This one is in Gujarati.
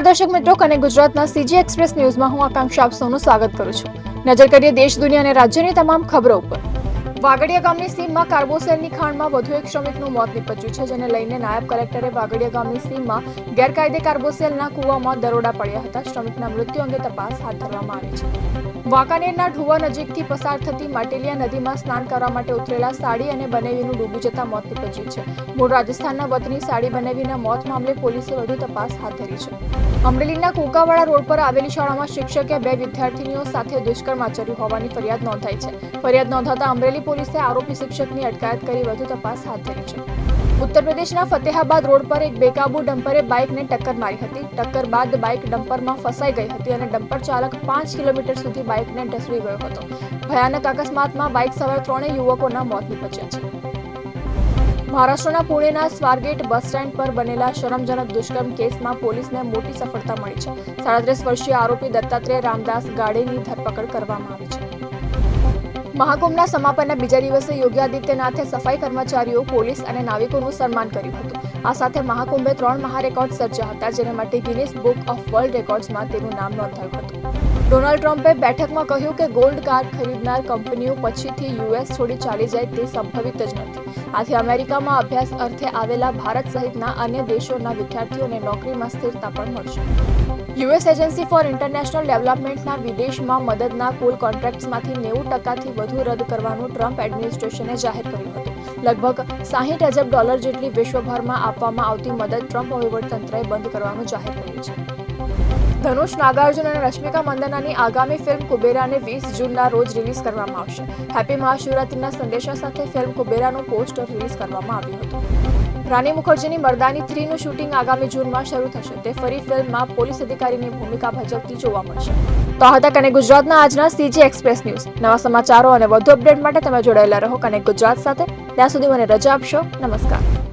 નમસ્કાર દર્શક મિત્રો, કનેક્ટ ગુજરાતના સીજી એક્સપ્રેસ ન્યૂઝમાં હું આકાંક્ષા આપ સૌનું સ્વાગત કરું છું। નજર કરીએ દેશ, દુનિયા અને રાજ્યની તમામ ખબરો ઉપર। વાગડિયા ગામની સીમમાં કાર્બોસેલની ખાણમાં વધુ એક શ્રમિકનું મોત નીપજ્યું છે, જેને લઈને નાયબ કલેક્ટરે વાગડિયા ગામની સીમમાં ગેરકાયદે કાર્બોસેલના કૂવામાં દરોડા પડ્યા હતા। શ્રમિકના મૃત્યુ અંગે તપાસ હાથ ધરવામાં આવી છે। વાંકાનેરના ઢુવા નજીકથી પસાર થતી માટેલિયા નદીમાં સ્નાન કરવા માટે ઉતરેલા સાડી અને બનેવીનું ડૂબી જતા મોત નીપજ્યું છે। મૂળ રાજસ્થાનના વતની સાડી બનેવીના મોત મામલે પોલીસે વધુ તપાસ હાથ ધરી છે। અમરેલીના કોકાવાડા રોડ પર આવેલી શાળામાં શિક્ષકે 2 વિદ્યાર્થીનીઓ સાથે દુષ્કર્મ આચર્યું હોવાની ફરિયાદ નોંધાઈ છે। ફરિયાદ નોંધાતા અમરેલી પોલીસે આરોપી શિક્ષકની અટકાયત કરી વધુ તપાસ હાથ ધરી છે। ઉત્તર પ્રદેશના ફતેહાબાદ રોડ પર એક બેકાબુ ડમ્પરે બાઇકને ટક્કર મારી હતી। ટક્કર બાદ બાઇક ડમ્પરમાં ફસાઈ ગઈ હતી અને ડમ્પર ચાલક 5 કિલોમીટર સુધી બાઇકને ઢસડી ગયો હતો। ભયાનક અકસ્માતમાં બાઇક સવાર 3 યુવકોના મોત નીપજ્યા છે। મહારાષ્ટ્રના પુણેના સ્વારગેટ બસ સ્ટેન્ડ પર બનેલા શરમજનક દુષ્કર્મ કેસમાં પોલીસને મોટી સફળતા મળી છે। 37 વર્ષીય આરોપી દત્તાત્રેય રામદાસ ગાડેની ધરપકડ કરવામાં આવી છે। મહાકુંભના સમાપનના બીજા દિવસે યોગી આદિત્યનાથે સફાઈ કર્મચારીઓ, પોલીસ અને નાવિકોનું સન્માન કર્યું હતું। આ સાથે મહાકુંભે 3 મહારેકોર્ડ સર્જ્યા હતા, જેને માટે ગિનિસ બુક ઓફ વર્લ્ડ રેકોર્ડ્સમાં તેનું નામ નોંધાયું હતું। ડોનાલ્ડ ટ્રમ્પે બેઠકમાં કહ્યું કે ગોલ્ડ કાર્ડ ખરીદનાર કંપનીઓ પછીથી યુએસ છોડી ચાલી જાય તે સંભવિત જ નથી। આથી અમેરિકામાં અભ્યાસ અર્થે આવેલા ભારત સહિતના અન્ય દેશોના વિદ્યાર્થીઓને નોકરીમાં સ્થિરતા પણ મળશે। યુએસ એજન્સી ફોર ઇન્ટરનેશનલ ડેવલપમેન્ટના વિદેશમાં મદદના કુલ કોન્ટ્રાક્ટ્સમાંથી 90% વધુ રદ કરવાનું ટ્રમ્પ એડમિનિસ્ટ્રેશને જાહેર કર્યું હતું। લગભગ $60 અજબ જેટલી વિશ્વભરમાં આપવામાં આવતી મદદ ટ્રમ્પ વહીવટતંત્રએ બંધ કરવાનું જાહેર કર્યું છે। ધનુષ, નાગાર્જુન અને રશ્મિકા મંદન્નાની આગામી ફિલ્મ કુબેરાને 20 જૂનના રોજ રિલીઝ કરવામાં આવશે। હેપી મહાશિવરાત્રીના સંદેશા સાથે ફિલ્મ કુબેરાનું પોસ્ટર રિલીઝ કરવામાં આવ્યું હતું। રાની મુખર્જીની મર્દાની 3નું શૂટિંગ આગામી જૂનમાં શરૂ થશે। તે ફરી ફિલ્મમાં પોલીસ અધિકારીની ભૂમિકા ભજવતી જોવા મળશે। તો આ હતા કનેક્ટ ગુજરાતના આજના સીજી એક્સપ્રેસ ન્યૂઝ। નવા સમાચારો અને વધુ અપડેટ માટે તમે જોડાયેલા રહો કનેક્ટ ગુજરાત સાથે। ત્યાં સુધી મને રજા આપશો। નમસ્કાર।